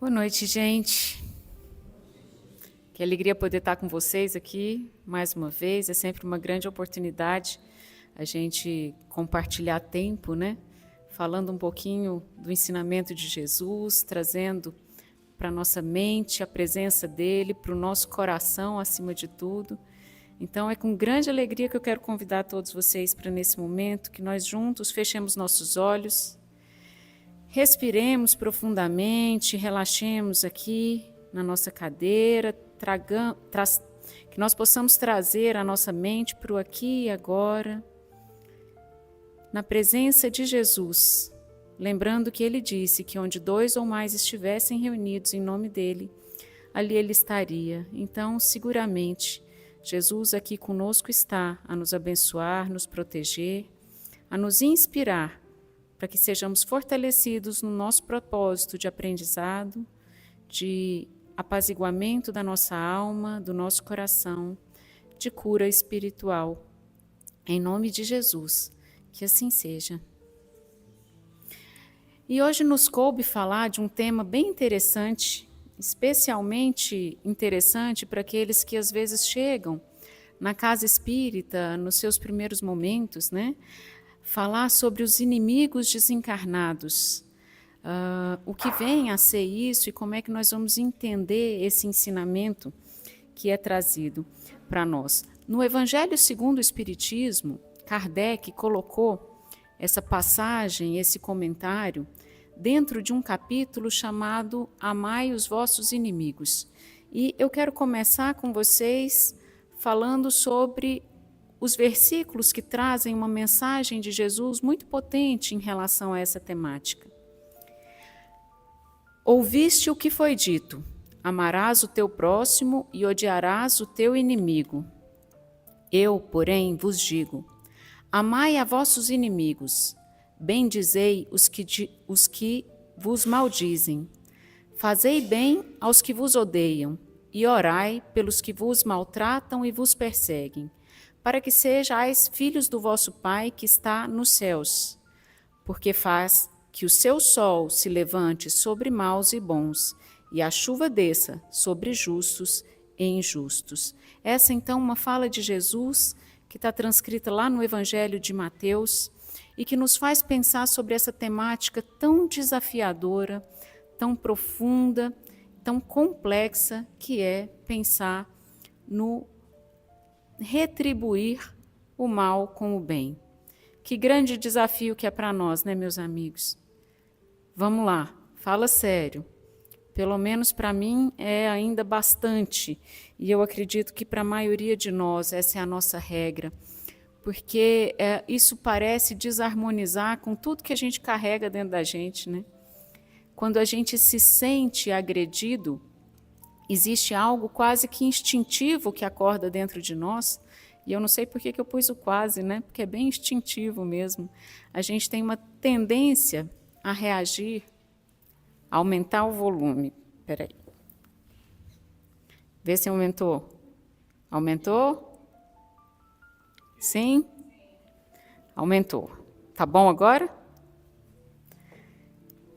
Boa noite, gente. Que alegria poder estar com vocês aqui mais uma vez. É sempre uma grande oportunidade a gente compartilhar tempo, né? Falando um pouquinho do ensinamento de Jesus, trazendo para a nossa mente a presença dele, para o nosso coração, acima de tudo. Então, é com grande alegria que eu quero convidar todos vocês para, nesse momento, que nós juntos fechemos nossos olhos, respiremos profundamente, relaxemos aqui na nossa cadeira, que nós possamos trazer a nossa mente para o aqui e agora, na presença de Jesus, lembrando que ele disse que onde 2 ou mais estivessem reunidos em nome dele, ali ele estaria. Então, seguramente, Jesus aqui conosco está a nos abençoar, nos proteger, a nos inspirar, para que sejamos fortalecidos no nosso propósito de aprendizado, de apaziguamento da nossa alma, do nosso coração, de cura espiritual. Em nome de Jesus, que assim seja. E hoje nos coube falar de um tema bem interessante, especialmente interessante para aqueles que às vezes chegam na casa espírita, nos seus primeiros momentos, né? Falar sobre os inimigos desencarnados, o que vem a ser isso e como é que nós vamos entender esse ensinamento que é trazido para nós. No Evangelho segundo o Espiritismo, Kardec colocou essa passagem, esse comentário, dentro de um capítulo chamado Amai os vossos inimigos. E eu quero começar com vocês falando sobre os versículos que trazem uma mensagem de Jesus muito potente em relação a essa temática. Ouviste o que foi dito: amarás o teu próximo e odiarás o teu inimigo. Eu, porém, vos digo: amai a vossos inimigos, bendizei os que vos maldizem, fazei bem aos que vos odeiam, e orai pelos que vos maltratam e vos perseguem, para que sejais filhos do vosso Pai que está nos céus, porque faz que o seu sol se levante sobre maus e bons, e a chuva desça sobre justos e injustos. Essa, então, uma fala de Jesus, que está transcrita lá no Evangelho de Mateus, e que nos faz pensar sobre essa temática tão desafiadora, tão profunda, tão complexa, que é pensar no retribuir o mal com o bem. Que grande desafio que é para nós, né, meus amigos? Vamos lá, fala sério. Pelo menos para mim é ainda bastante, e eu acredito que para a maioria de nós essa é a nossa regra, porque isso parece desarmonizar com tudo que a gente carrega dentro da gente, né? Quando a gente se sente agredido, existe algo quase que instintivo que acorda dentro de nós, e eu não sei por que eu pus o quase, né? Porque é bem instintivo mesmo. A gente tem uma tendência a reagir, a aumentar o volume. Espera aí. Vê se aumentou. Aumentou? Sim? Aumentou. Tá bom agora?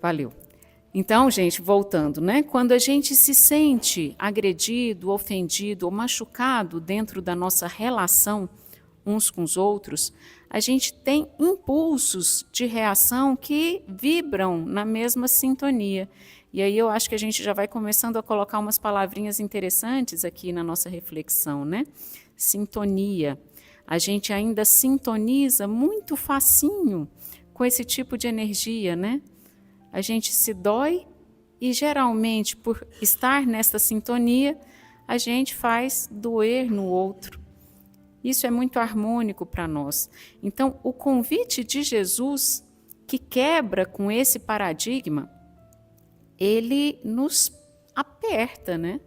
Valeu. Então, gente, voltando, né? Quando a gente se sente agredido, ofendido ou machucado dentro da nossa relação uns com os outros, a gente tem impulsos de reação que vibram na mesma sintonia. E aí eu acho que a gente já vai começando a colocar umas palavrinhas interessantes aqui na nossa reflexão, né? Sintonia. A gente ainda sintoniza muito facinho com esse tipo de energia, né? A gente se dói e, geralmente, por estar nessa sintonia, a gente faz doer no outro. Isso é muito harmônico para nós. Então, o convite de Jesus, que quebra com esse paradigma, ele nos aperta, né?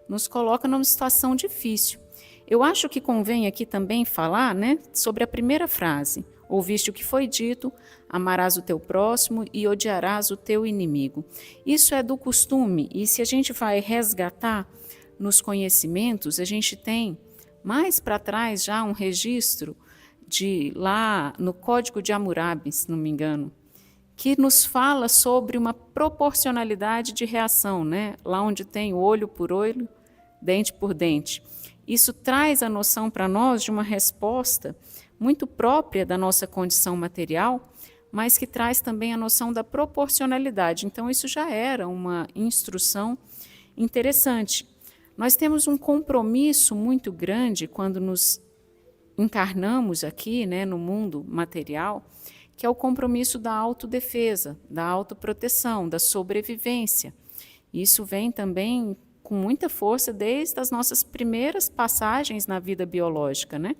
Nos coloca numa situação difícil. Eu acho que convém aqui também falar, né, sobre a primeira frase. Ouviste o que foi dito, amarás o teu próximo e odiarás o teu inimigo. Isso é do costume, e se a gente vai resgatar nos conhecimentos, a gente tem mais para trás já um registro de lá no Código de Hammurabi, se não me engano, que nos fala sobre uma proporcionalidade de reação, né? Lá onde tem olho por olho, dente por dente. Isso traz a noção para nós de uma resposta muito própria da nossa condição material, mas que traz também a noção da proporcionalidade. Então, isso já era uma instrução interessante. Nós temos um compromisso muito grande quando nos encarnamos aqui, né, no mundo material, que é o compromisso da autodefesa, da autoproteção, da sobrevivência. Isso vem também com muita força desde as nossas primeiras passagens na vida biológica, né?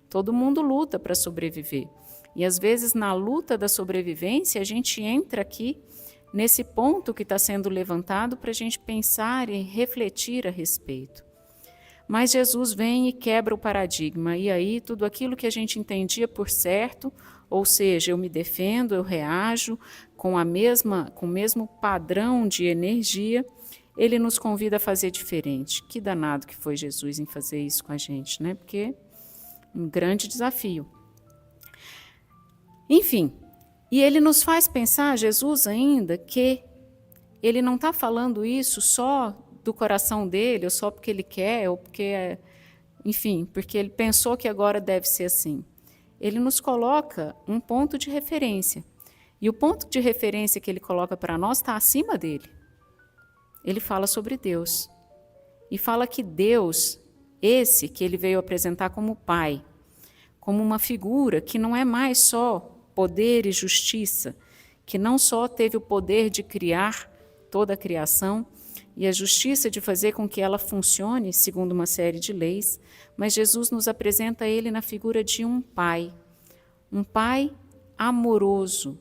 Todo mundo luta para sobreviver. E às vezes na luta da sobrevivência a gente entra aqui nesse ponto que está sendo levantado para a gente pensar e refletir a respeito. Mas Jesus vem e quebra o paradigma, e aí tudo aquilo que a gente entendia por certo, ou seja, eu me defendo, eu reajo com o mesmo padrão de energia, ele nos convida a fazer diferente. Que danado que foi Jesus em fazer isso com a gente, né? Porque um grande desafio. Enfim, e ele nos faz pensar, Jesus ainda, que ele não está falando isso só do coração dele, ou só porque ele quer, ou porque, enfim, porque ele pensou que agora deve ser assim. Ele nos coloca um ponto de referência. E o ponto de referência que ele coloca para nós está acima dele. Ele fala sobre Deus. E fala que Deus, esse que ele veio apresentar como Pai, como uma figura que não é mais só poder e justiça, que não só teve o poder de criar toda a criação e a justiça de fazer com que ela funcione segundo uma série de leis, mas Jesus nos apresenta ele na figura de um pai amoroso,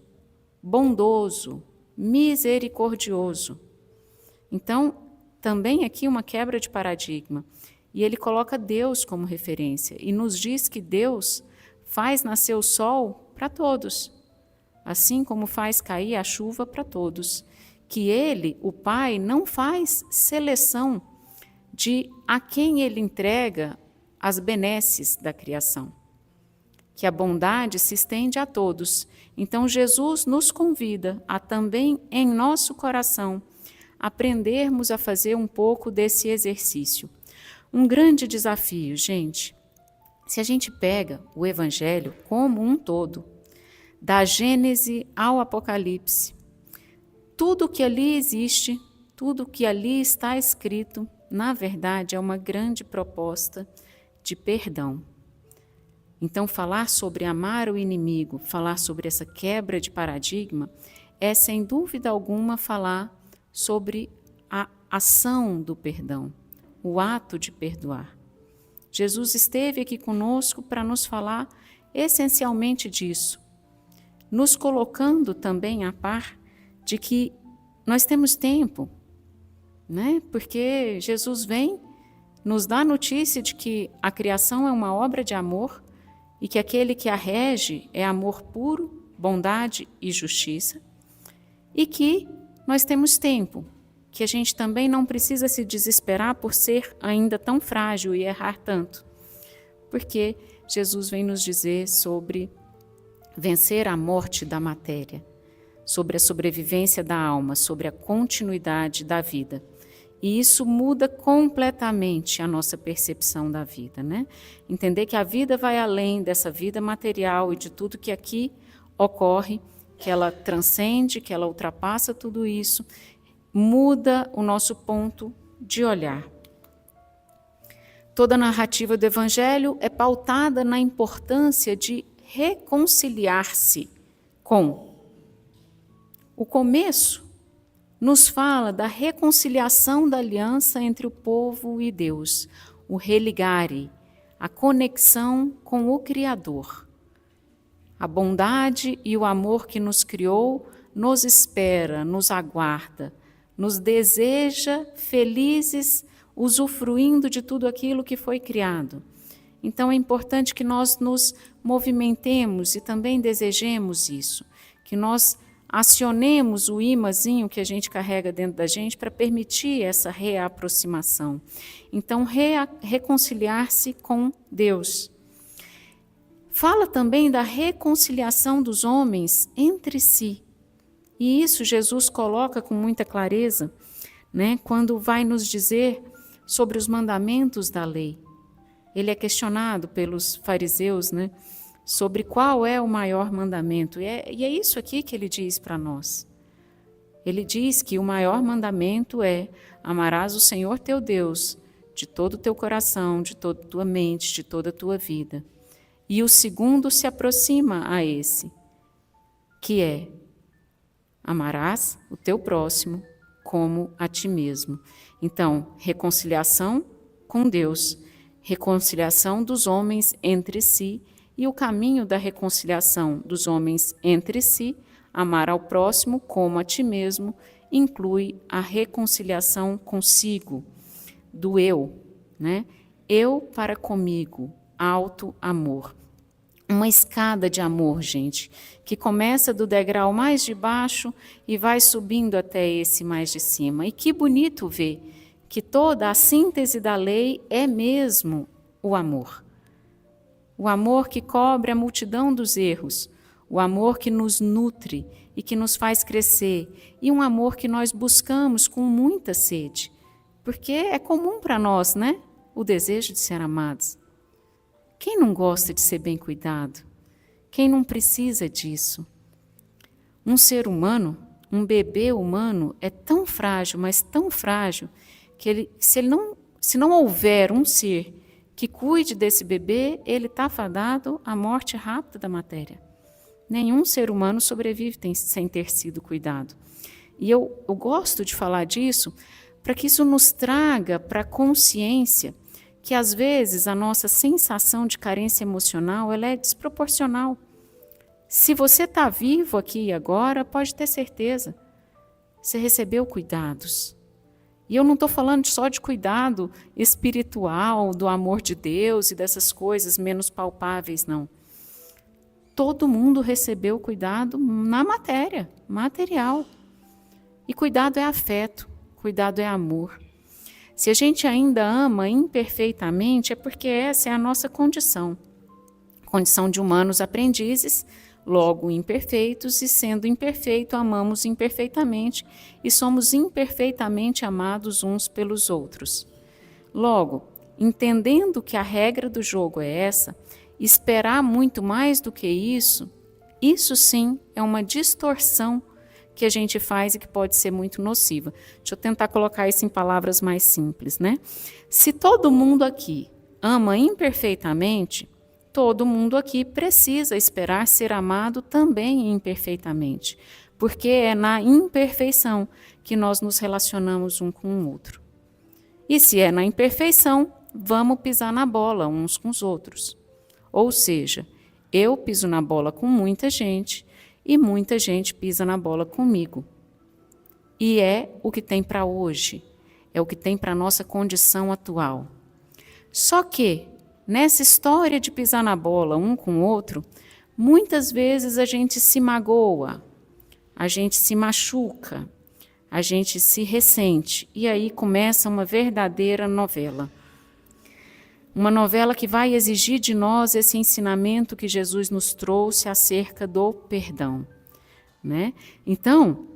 bondoso, misericordioso. Então, também aqui uma quebra de paradigma. E ele coloca Deus como referência e nos diz que Deus faz nascer o sol para todos, assim como faz cair a chuva para todos. Que ele, o Pai, não faz seleção de a quem ele entrega as benesses da criação. Que a bondade se estende a todos. Então Jesus nos convida a também em nosso coração aprendermos a fazer um pouco desse exercício. Um grande desafio, gente. Se a gente pega o Evangelho como um todo, da Gênese ao Apocalipse, tudo que ali existe, tudo que ali está escrito, na verdade, é uma grande proposta de perdão. Então, falar sobre amar o inimigo, falar sobre essa quebra de paradigma, é, sem dúvida alguma, falar sobre a ação do perdão, o ato de perdoar. Jesus esteve aqui conosco para nos falar essencialmente disso, nos colocando também a par de que nós temos tempo, né? Porque Jesus vem, nos dá a notícia de que a criação é uma obra de amor e que aquele que a rege é amor puro, bondade e justiça, e que nós temos tempo, que a gente também não precisa se desesperar por ser ainda tão frágil e errar tanto, porque Jesus vem nos dizer sobre vencer a morte da matéria, sobre a sobrevivência da alma, sobre a continuidade da vida. E isso muda completamente a nossa percepção da vida, né? Entender que a vida vai além dessa vida material e de tudo que aqui ocorre, que ela transcende, que ela ultrapassa tudo isso, muda o nosso ponto de olhar. Toda a narrativa do Evangelho é pautada na importância de reconciliar-se com. O começo nos fala da reconciliação da aliança entre o povo e Deus, o religare, a conexão com o Criador. A bondade e o amor que nos criou nos espera, nos aguarda, nos deseja felizes, usufruindo de tudo aquilo que foi criado. Então é importante que nós nos movimentemos e também desejemos isso, que nós acionemos o imãzinho que a gente carrega dentro da gente para permitir essa reaproximação. Então, reconciliar-se com Deus. Fala também da reconciliação dos homens entre si. E isso Jesus coloca com muita clareza, né, quando vai nos dizer sobre os mandamentos da lei. Ele é questionado pelos fariseus, né, sobre qual é o maior mandamento. E é isso aqui que ele diz para nós. Ele diz que o maior mandamento é: amarás o Senhor teu Deus de todo o teu coração, de toda a tua mente, de toda a tua vida. E o segundo se aproxima a esse, que é: amarás o teu próximo como a ti mesmo. Então, reconciliação com Deus, reconciliação dos homens entre si, e o caminho da reconciliação dos homens entre si, amar ao próximo como a ti mesmo, inclui a reconciliação consigo, do eu, né? Eu para comigo, alto amor. Uma escada de amor, gente, que começa do degrau mais de baixo e vai subindo até esse mais de cima. E que bonito ver que toda a síntese da lei é mesmo o amor. O amor que cobre a multidão dos erros, o amor que nos nutre e que nos faz crescer, e um amor que nós buscamos com muita sede, porque é comum para nós, né? O desejo de ser amados. Quem não gosta de ser bem cuidado? Quem não precisa disso? Um ser humano, um bebê humano, é tão frágil, mas tão frágil, que se não houver um ser que cuide desse bebê, ele está fadado à morte rápida da matéria. Nenhum ser humano sobrevive sem ter sido cuidado. E eu gosto de falar disso para que isso nos traga para a consciência que, às vezes, a nossa sensação de carência emocional ela é desproporcional. Se você está vivo aqui e agora, pode ter certeza, você recebeu cuidados. E eu não estou falando só de cuidado espiritual, do amor de Deus e dessas coisas menos palpáveis, não. Todo mundo recebeu cuidado na matéria, material. E cuidado é afeto, cuidado é amor. Se a gente ainda ama imperfeitamente, é porque essa é a nossa condição. Condição de humanos aprendizes, logo imperfeitos, e sendo imperfeito, amamos imperfeitamente e somos imperfeitamente amados uns pelos outros. Logo, entendendo que a regra do jogo é essa, esperar muito mais do que isso sim é uma distorção que a gente faz e que pode ser muito nociva. Deixa eu tentar colocar isso em palavras mais simples, né? Se todo mundo aqui ama imperfeitamente, todo mundo aqui precisa esperar ser amado também imperfeitamente, porque é na imperfeição que nós nos relacionamos um com o outro. E se é na imperfeição, vamos pisar na bola uns com os outros. Ou seja, eu piso na bola com muita gente e muita gente pisa na bola comigo. E é o que tem para hoje, é o que tem para a nossa condição atual. Só que, nessa história de pisar na bola um com o outro, muitas vezes a gente se magoa, a gente se machuca, a gente se ressente, e aí começa uma verdadeira novela. Uma novela que vai exigir de nós esse ensinamento que Jesus nos trouxe acerca do perdão, né? Então,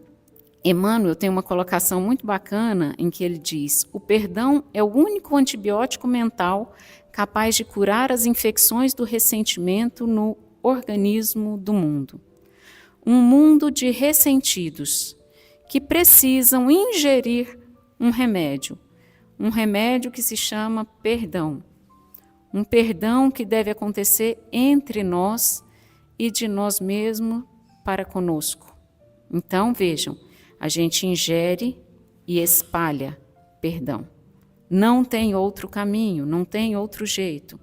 Emmanuel tem uma colocação muito bacana em que ele diz: o perdão é o único antibiótico mental capaz de curar as infecções do ressentimento no organismo do mundo. Um mundo de ressentidos que precisam ingerir um remédio que se chama perdão. Um perdão que deve acontecer entre nós e de nós mesmos para conosco. Então, vejam, a gente ingere e espalha perdão. Não tem outro caminho, não tem outro jeito.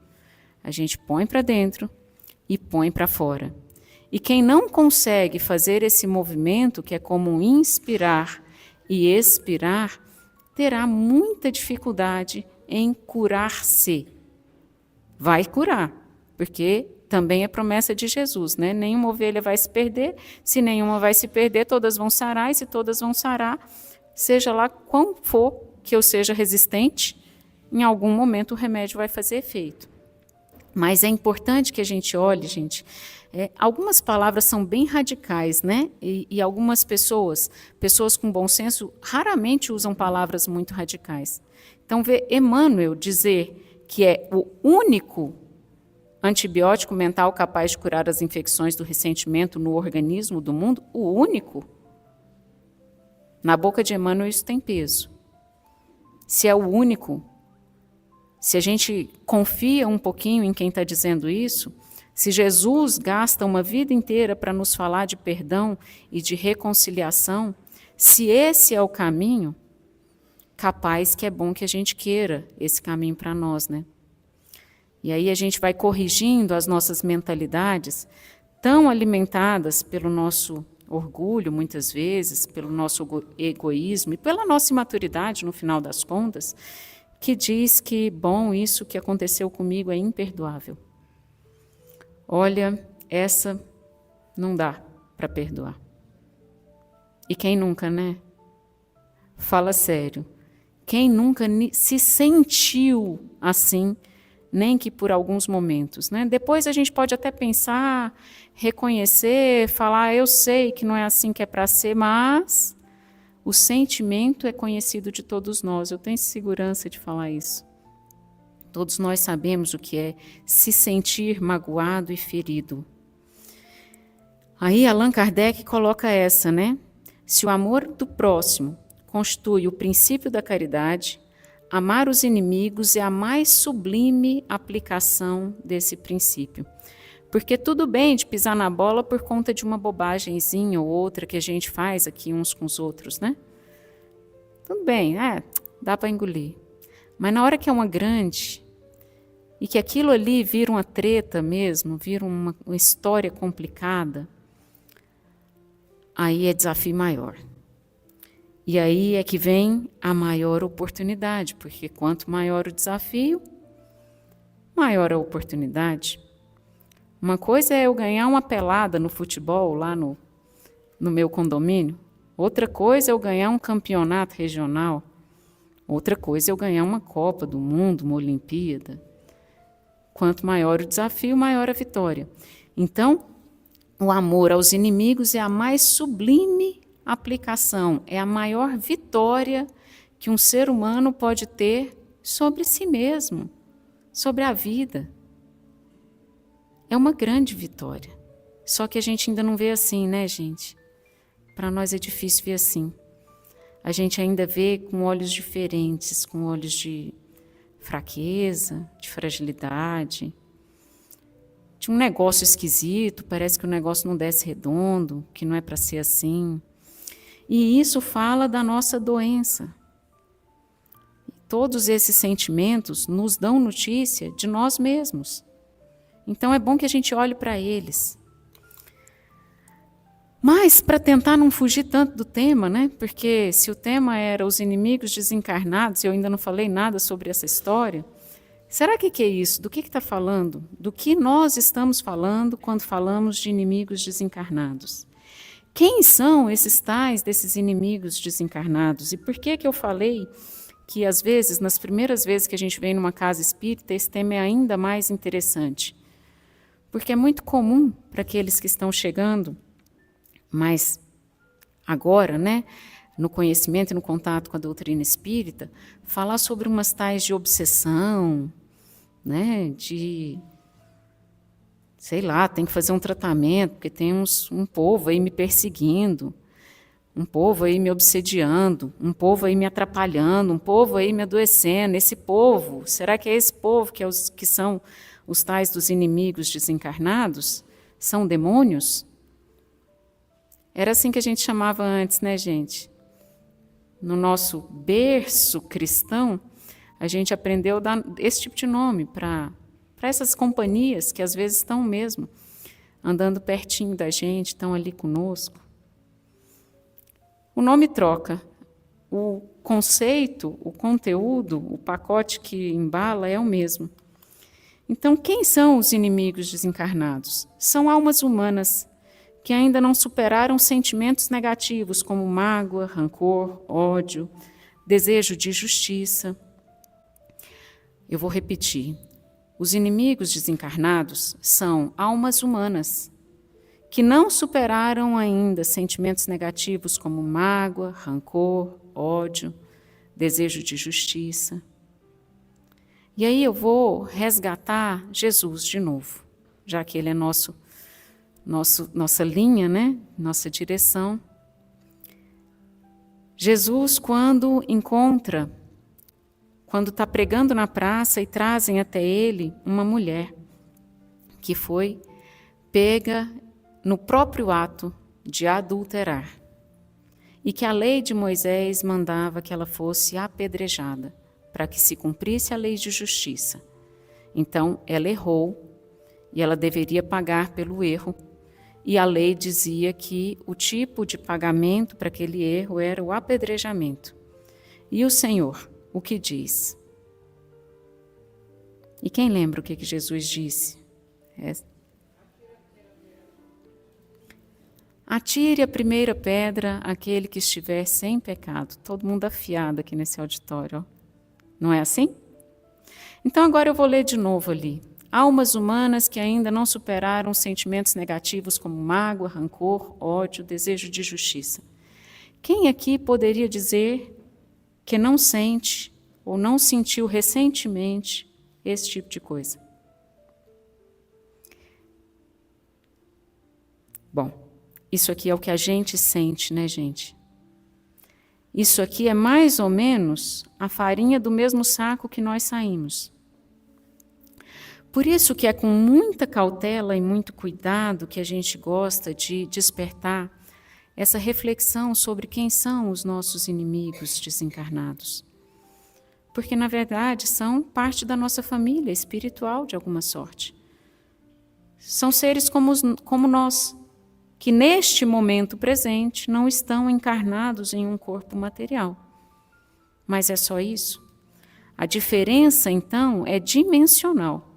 A gente põe para dentro e põe para fora. E quem não consegue fazer esse movimento, que é como inspirar e expirar, terá muita dificuldade em curar-se. Vai curar, porque também é promessa de Jesus, né? Nenhuma ovelha vai se perder, se nenhuma vai se perder, todas vão sarar, e se todas vão sarar, seja lá quão for que eu seja resistente, em algum momento o remédio vai fazer efeito. Mas é importante que a gente olhe, gente, Algumas palavras são bem radicais, né? E algumas pessoas com bom senso, raramente usam palavras muito radicais. Então, ver Emmanuel dizer que é o único antibiótico mental capaz de curar as infecções do ressentimento no organismo do mundo, o único, na boca de Emmanuel isso tem peso. Se é o único, se a gente confia um pouquinho em quem está dizendo isso, se Jesus gasta uma vida inteira para nos falar de perdão e de reconciliação, se esse é o caminho, capaz que é bom que a gente queira esse caminho para nós, né? E aí a gente vai corrigindo as nossas mentalidades, tão alimentadas pelo nosso orgulho, muitas vezes, pelo nosso egoísmo e pela nossa imaturidade, no final das contas, que diz que, bom, isso que aconteceu comigo é imperdoável. Olha, essa não dá para perdoar. E quem nunca, né? Fala sério. Quem nunca se sentiu assim, nem que por alguns momentos, né? Depois a gente pode até pensar, reconhecer, falar, eu sei que não é assim que é para ser, mas o sentimento é conhecido de todos nós. Eu tenho segurança de falar isso. Todos nós sabemos o que é se sentir magoado e ferido. Aí Allan Kardec coloca essa, né? Se o amor do próximo constitui o princípio da caridade, amar os inimigos é a mais sublime aplicação desse princípio. Porque tudo bem de pisar na bola por conta de uma bobagemzinha ou outra que a gente faz aqui uns com os outros, né? Tudo bem, dá para engolir. Mas na hora que é uma grande e que aquilo ali vira uma treta mesmo, vira uma história complicada, aí é desafio maior. E aí é que vem a maior oportunidade, porque quanto maior o desafio, maior a oportunidade. Uma coisa é eu ganhar uma pelada no futebol lá no meu condomínio, outra coisa é eu ganhar um campeonato regional, outra coisa é eu ganhar uma Copa do Mundo, uma Olimpíada. Quanto maior o desafio, maior a vitória. Então, o amor aos inimigos é a mais sublime aplicação, é a maior vitória que um ser humano pode ter sobre si mesmo, sobre a vida. É uma grande vitória. Só que a gente ainda não vê assim, né, gente? Para nós é difícil ver assim. A gente ainda vê com olhos diferentes, com olhos de fraqueza, de fragilidade, de um negócio esquisito, parece que o negócio não desce redondo, que não é para ser assim. E isso fala da nossa doença. Todos esses sentimentos nos dão notícia de nós mesmos. Então é bom que a gente olhe para eles. Mas para tentar não fugir tanto do tema, né? Porque se o tema era os inimigos desencarnados, e eu ainda não falei nada sobre essa história, será que é isso? Do que está falando? Do que nós estamos falando quando falamos de inimigos desencarnados? Quem são esses tais desses inimigos desencarnados? E por que eu falei que, às vezes, nas primeiras vezes que a gente vem numa casa espírita, esse tema é ainda mais interessante? Porque é muito comum para aqueles que estão chegando, mas agora, né, no conhecimento e no contato com a doutrina espírita, falar sobre umas tais de obsessão, né, de... sei lá, tem que fazer um tratamento, porque tem um povo aí me perseguindo, um povo aí me obsediando, um povo aí me atrapalhando, um povo aí me adoecendo. Esse povo, será que é esse povo que são os tais dos inimigos desencarnados? São demônios? Era assim que a gente chamava antes, né, gente? No nosso berço cristão, a gente aprendeu a dar esse tipo de nome para essas companhias que às vezes estão mesmo andando pertinho da gente, estão ali conosco. O nome troca, o conceito, o conteúdo, o pacote que embala é o mesmo. Então, quem são os inimigos desencarnados? São almas humanas que ainda não superaram sentimentos negativos como mágoa, rancor, ódio, desejo de justiça. Eu vou repetir. Os inimigos desencarnados são almas humanas que não superaram ainda sentimentos negativos como mágoa, rancor, ódio, desejo de justiça. E aí eu vou resgatar Jesus de novo, já que ele é nossa linha, né? Nossa direção. Jesus, quando está pregando na praça e trazem até ele uma mulher que foi pega no próprio ato de adulterar e que a lei de Moisés mandava que ela fosse apedrejada para que se cumprisse a lei de justiça. Então, ela errou e ela deveria pagar pelo erro, e a lei dizia que o tipo de pagamento para aquele erro era o apedrejamento. E o Senhor, o que diz? E quem lembra o que Jesus disse? Atire a primeira pedra aquele que estiver sem pecado. Todo mundo afiado aqui nesse auditório, ó. Não é assim? Então agora eu vou ler de novo ali. Almas humanas que ainda não superaram sentimentos negativos como mágoa, rancor, ódio, desejo de justiça. Quem aqui poderia dizer que não sente ou não sentiu recentemente esse tipo de coisa? Bom, isso aqui é o que a gente sente, né, gente? Isso aqui é mais ou menos a farinha do mesmo saco que nós saímos. Por isso que é com muita cautela e muito cuidado que a gente gosta de despertar essa reflexão sobre quem são os nossos inimigos desencarnados. Porque, na verdade, são parte da nossa família espiritual, de alguma sorte. São seres como nós, que neste momento presente não estão encarnados em um corpo material. Mas é só isso? A diferença, então, é dimensional.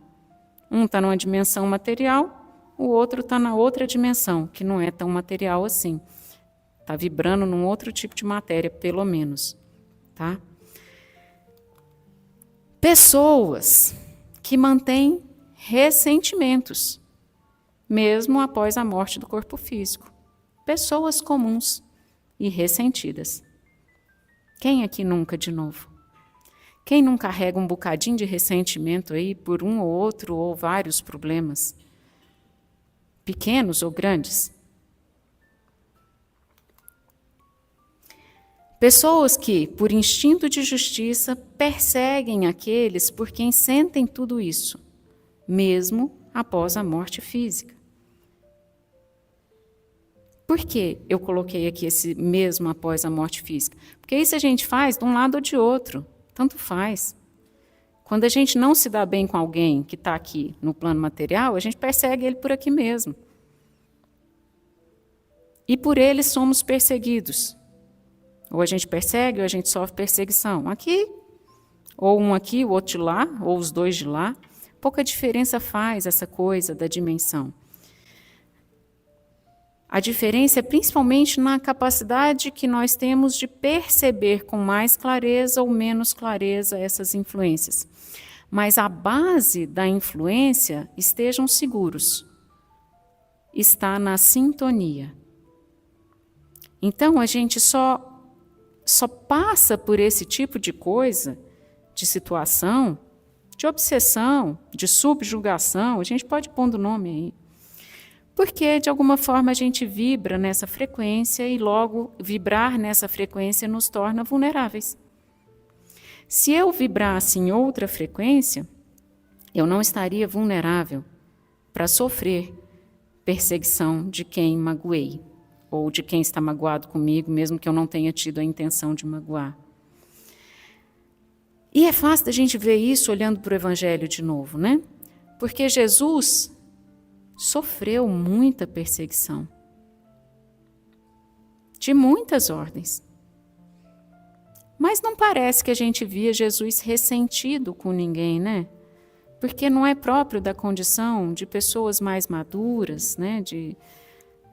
Um está numa dimensão material, o outro está na outra dimensão, que não é tão material assim. Está vibrando num outro tipo de matéria, pelo menos. Tá? Pessoas que mantêm ressentimentos, mesmo após a morte do corpo físico. Pessoas comuns e ressentidas. Quem aqui nunca, de novo? Quem não carrega um bocadinho de ressentimento aí por um ou outro ou vários problemas? Pequenos ou grandes? Pessoas que, por instinto de justiça, perseguem aqueles por quem sentem tudo isso, mesmo após a morte física. Por que eu coloquei aqui esse mesmo após a morte física? Porque isso a gente faz de um lado ou de outro. Tanto faz. Quando a gente não se dá bem com alguém que está aqui no plano material, a gente persegue ele por aqui mesmo. E por ele somos perseguidos. Ou a gente persegue ou a gente sofre perseguição. Aqui, ou um aqui, o outro de lá, ou os dois de lá. Pouca diferença faz essa coisa da dimensão. A diferença é principalmente na capacidade que nós temos de perceber com mais clareza ou menos clareza essas influências. Mas a base da influência, estejam seguros, está na sintonia. Então, a gente só passa por esse tipo de coisa, de situação, de obsessão, de subjugação, a gente pode pôr o nome aí, porque, de alguma forma, a gente vibra nessa frequência e logo vibrar nessa frequência nos torna vulneráveis. Se eu vibrasse em outra frequência, eu não estaria vulnerável para sofrer perseguição de quem magoei, ou de quem está magoado comigo, mesmo que eu não tenha tido a intenção de magoar. E é fácil da gente ver isso olhando para o Evangelho de novo, né? Porque Jesus sofreu muita perseguição, de muitas ordens. Mas não parece que a gente via Jesus ressentido com ninguém, né? Porque não é próprio da condição de pessoas mais maduras, né?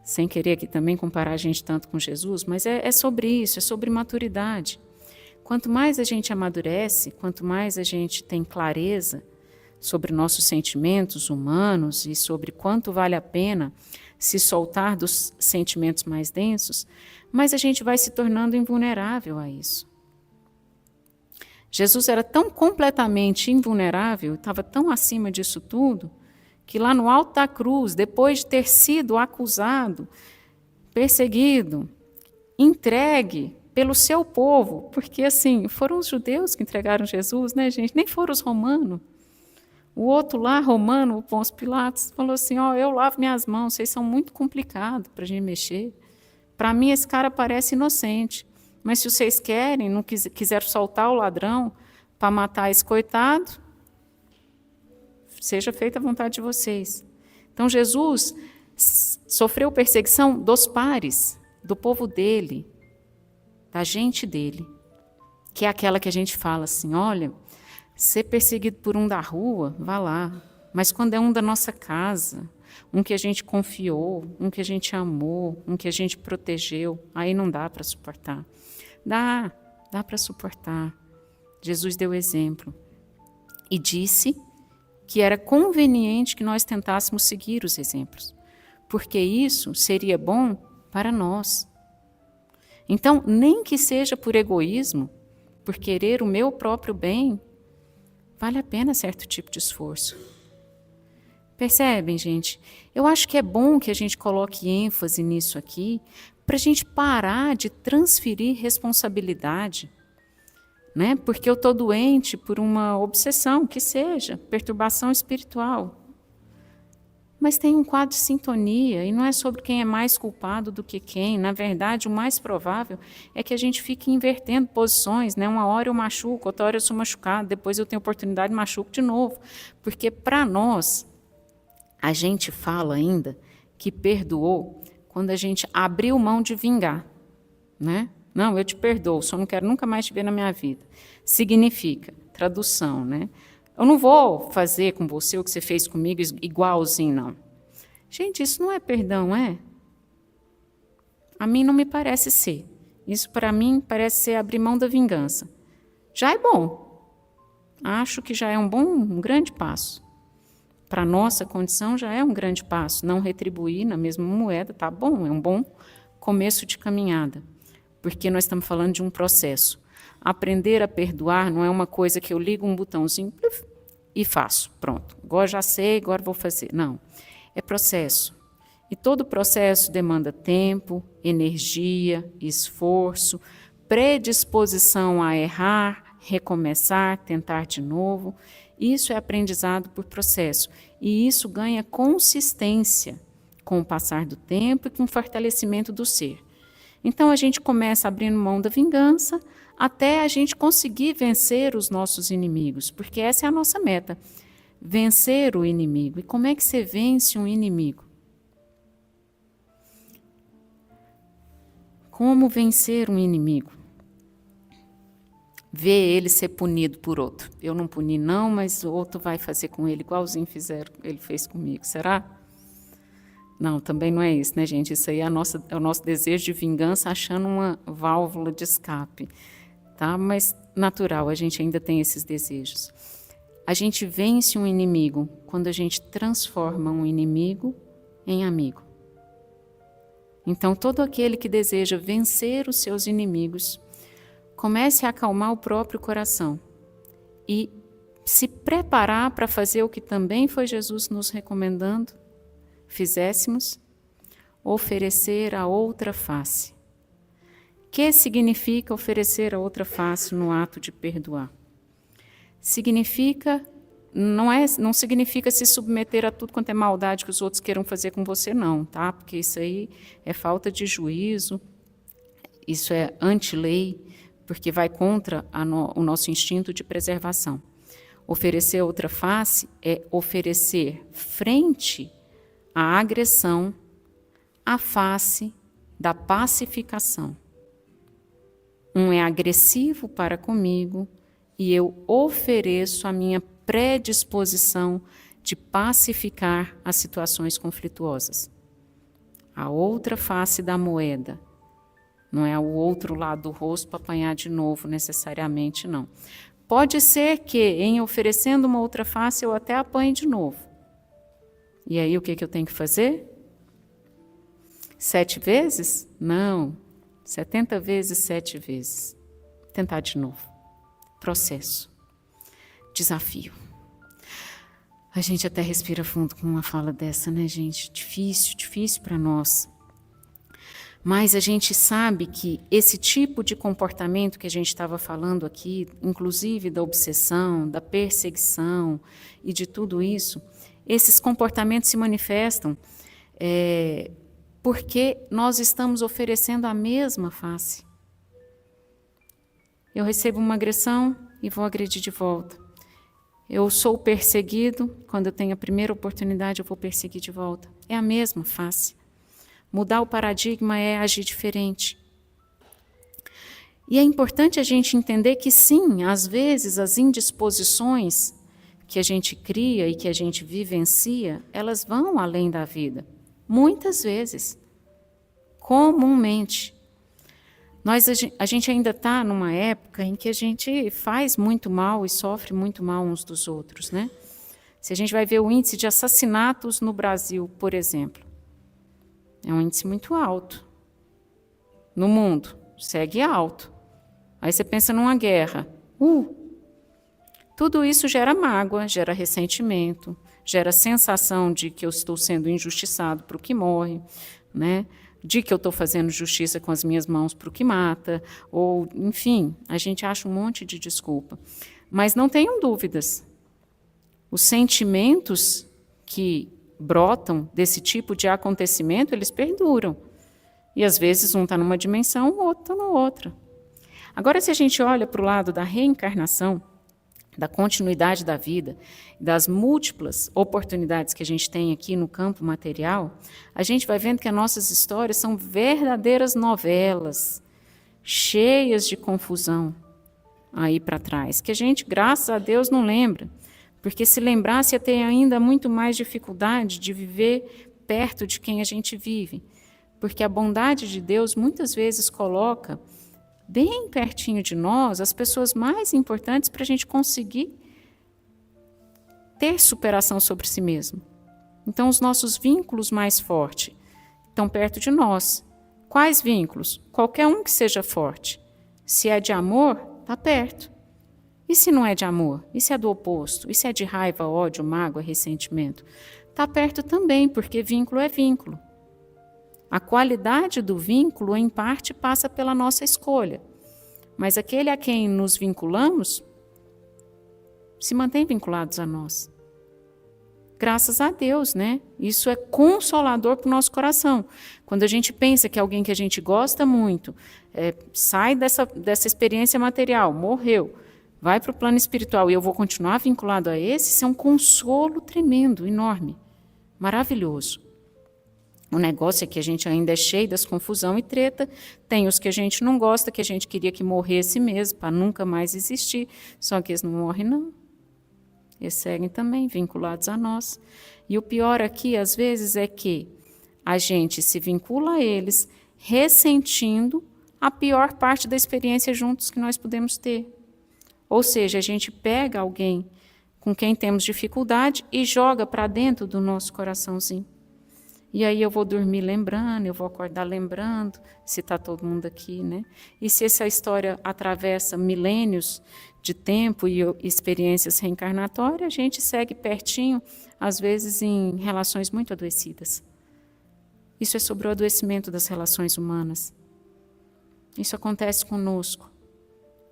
Sem querer aqui também comparar a gente tanto com Jesus, mas é sobre isso, é sobre maturidade. Quanto mais a gente amadurece, quanto mais a gente tem clareza, sobre nossos sentimentos humanos e sobre quanto vale a pena se soltar dos sentimentos mais densos, mas a gente vai se tornando invulnerável a isso. Jesus era tão completamente invulnerável, estava tão acima disso tudo, que lá no alto da cruz, depois de ter sido acusado, perseguido, entregue pelo seu povo, porque assim, foram os judeus que entregaram Jesus, né, gente? Nem foram os romanos. O outro lá, romano, o Pôncio Pilatos, falou assim, eu lavo minhas mãos, vocês são muito complicados para a gente mexer. Para mim, esse cara parece inocente, mas se vocês querem, não quiseram soltar o ladrão para matar esse coitado, seja feita a vontade de vocês. Então, Jesus sofreu perseguição dos pares, do povo dele, da gente dele, que é aquela que a gente fala assim, olha, ser perseguido por um da rua, vá lá, mas quando é um da nossa casa, um que a gente confiou, um que a gente amou, um que a gente protegeu, aí não dá para suportar. Dá para suportar. Jesus deu exemplo e disse que era conveniente que nós tentássemos seguir os exemplos, porque isso seria bom para nós. Então, nem que seja por egoísmo, por querer o meu próprio bem, vale a pena certo tipo de esforço. Percebem, gente? Eu acho que é bom que a gente coloque ênfase nisso aqui, para a gente parar de transferir responsabilidade, né? Porque eu estou doente por uma obsessão, que seja, perturbação espiritual. Mas tem um quadro de sintonia, e não é sobre quem é mais culpado do que quem. Na verdade, o mais provável é que a gente fique invertendo posições, né? Uma hora eu machuco, outra hora eu sou machucado, depois eu tenho oportunidade e machuco de novo. Porque para nós, a gente fala ainda que perdoou quando a gente abriu mão de vingar, né? Não, eu te perdoo, só não quero nunca mais te ver na minha vida. Significa, tradução, né? Eu não vou fazer com você o que você fez comigo igualzinho, não. Gente, isso não é perdão, é? A mim não me parece ser. Isso, para mim, parece ser abrir mão da vingança. Já é bom. Acho que já é um grande passo. Para a nossa condição, já é um grande passo. Não retribuir na mesma moeda, tá bom, é um bom começo de caminhada. Porque nós estamos falando de um processo. Aprender a perdoar não é uma coisa que eu ligo um botãozinho e faço. Pronto, agora já sei, agora vou fazer. Não, é processo. E todo processo demanda tempo, energia, esforço, predisposição a errar, recomeçar, tentar de novo. Isso é aprendizado por processo. E isso ganha consistência com o passar do tempo e com o fortalecimento do ser. Então, a gente começa abrindo mão da vingança até a gente conseguir vencer os nossos inimigos, porque essa é a nossa meta, vencer o inimigo. E como é que você vence um inimigo? Como vencer um inimigo? Ver ele ser punido por outro. Eu não puni não, mas o outro vai fazer com ele igualzinho ele fez comigo. Será? Não, também não é isso, né, gente? Isso aí é o nosso desejo de vingança achando uma válvula de escape, tá? Mas natural, a gente ainda tem esses desejos. A gente vence um inimigo quando a gente transforma um inimigo em amigo. Então, todo aquele que deseja vencer os seus inimigos, comece a acalmar o próprio coração e se preparar para fazer o que também foi Jesus nos recomendando, fizéssemos, oferecer a outra face. O que significa oferecer a outra face no ato de perdoar? Significa, não significa se submeter a tudo quanto é maldade que os outros queiram fazer com você, não, tá? Porque isso aí é falta de juízo, isso é anti-lei, porque vai contra o nosso instinto de preservação. Oferecer a outra face é oferecer frente à agressão, a face da pacificação. Um é agressivo para comigo e eu ofereço a minha predisposição de pacificar as situações conflituosas. A outra face da moeda, não é o outro lado do rosto para apanhar de novo necessariamente, não. Pode ser que, em oferecendo uma outra face, eu até apanhe de novo. E aí, o que eu tenho que fazer? 7 vezes? Não. 70 vezes, 7 vezes. Tentar de novo. Processo. Desafio. A gente até respira fundo com uma fala dessa, né, gente? Difícil para nós. Mas a gente sabe que esse tipo de comportamento que a gente estava falando aqui, inclusive da obsessão, da perseguição e de tudo isso, esses comportamentos se manifestam porque nós estamos oferecendo a mesma face. Eu recebo uma agressão e vou agredir de volta. Eu sou perseguido, quando eu tenho a primeira oportunidade eu vou perseguir de volta. É a mesma face. Mudar o paradigma é agir diferente. E é importante a gente entender que sim, às vezes as indisposições que a gente cria e que a gente vivencia, elas vão além da vida. Muitas vezes. Comumente. A gente ainda está numa época em que a gente faz muito mal e sofre muito mal uns dos outros, né? Se a gente vai ver o índice de assassinatos no Brasil, por exemplo, é um índice muito alto. No mundo, segue alto. Aí você pensa numa guerra. Tudo isso gera mágoa, gera ressentimento, gera sensação de que eu estou sendo injustiçado para o que morre, né? De que eu estou fazendo justiça com as minhas mãos para o que mata, ou, enfim, a gente acha um monte de desculpa. Mas não tenham dúvidas. Os sentimentos que brotam desse tipo de acontecimento, eles perduram. E às vezes um está numa dimensão, o outro está na outra. Agora, se a gente olha para o lado da reencarnação, da continuidade da vida, das múltiplas oportunidades que a gente tem aqui no campo material, a gente vai vendo que as nossas histórias são verdadeiras novelas, cheias de confusão aí para trás, que a gente, graças a Deus, não lembra. Porque se lembrasse, ia ter ainda muito mais dificuldade de viver perto de quem a gente vive. Porque a bondade de Deus muitas vezes coloca bem pertinho de nós as pessoas mais importantes para a gente conseguir ter superação sobre si mesmo. Então, os nossos vínculos mais fortes estão perto de nós. Quais vínculos? Qualquer um que seja forte. Se é de amor, está perto. E se não é de amor? E se é do oposto? E se é de raiva, ódio, mágoa, ressentimento? Está perto também, porque vínculo é vínculo. A qualidade do vínculo, em parte, passa pela nossa escolha. Mas aquele a quem nos vinculamos, se mantém vinculados a nós. Graças a Deus, né? Isso é consolador para o nosso coração. Quando a gente pensa que alguém que a gente gosta muito sai dessa experiência material, morreu, vai para o plano espiritual e eu vou continuar vinculado a esse, isso é um consolo tremendo, enorme, maravilhoso. O negócio é que a gente ainda é cheio das confusão e treta, tem os que a gente não gosta, que a gente queria que morresse mesmo, para nunca mais existir, só que eles não morrem não. Eles seguem também vinculados a nós. E o pior aqui, às vezes, é que a gente se vincula a eles, ressentindo a pior parte da experiência juntos que nós podemos ter. Ou seja, a gente pega alguém com quem temos dificuldade e joga para dentro do nosso coraçãozinho. E aí eu vou dormir lembrando, eu vou acordar lembrando, se está todo mundo aqui, né? E se essa história atravessa milênios de tempo e experiências reencarnatórias, a gente segue pertinho, às vezes em relações muito adoecidas. Isso é sobre o adoecimento das relações humanas. Isso acontece conosco.